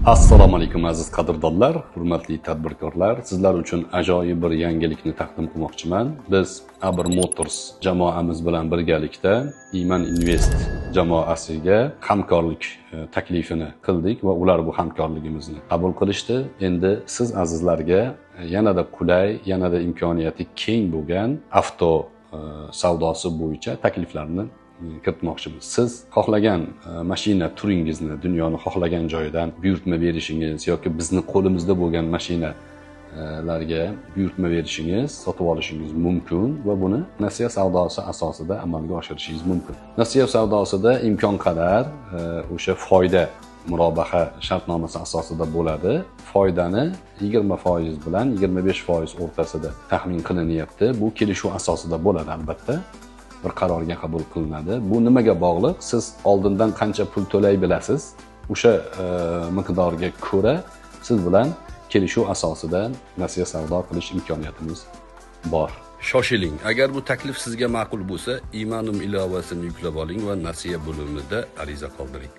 Assalomu alaykum aziz qadrdonlar, hurmatli tadbirkorlar. Sizlar uchun ajoyib bir yangilikni taqdim qilmoqchiman. Biz Abr Motors jamoamiz bilan birgalikda Iman Invest jamoasiga hamkorlik taklifini qildik va ular bu hamkorligimizni qabul qilishdi. Endi siz azizlarga yanada qulay, yanada imkoniyati keng bo'lgan avto savdosi bo'yicha takliflarni kiritmoqchimiz. Siz xohlagan mashina turingizni dunyoni xohlagan joyidan buyurtma berishingiz yoki bizni qo'limizda bo'lgan mashinalarga buyurtma berishingiz, sotib olishingiz mumkin va buni nasiya savdosi asosida amalga oshirishingiz mumkin. Nasiya savdosida imkon qadar o'sha foyda murobaha shartnomasi asosida bo'ladi. Foydani 20% bilan 25% o'rtasida taxmin qilinyapti. Bu kelishuv asosida bo'ladi albatta. Bir qarorga qabul qilinadi. Bu nimaga bog'liq? Siz oldindan qancha pul to'lay bilasiz. O'sha miqdorga ko'ra siz bilan kelishuv asosida nasiya savdo qilish imkoniyatimiz bor. Shoshiling. Agar bu taklif sizga ma'qul bo'lsa, Imanum ilovasini yuklab oling va nasiya bo'limida ariza qoldiring.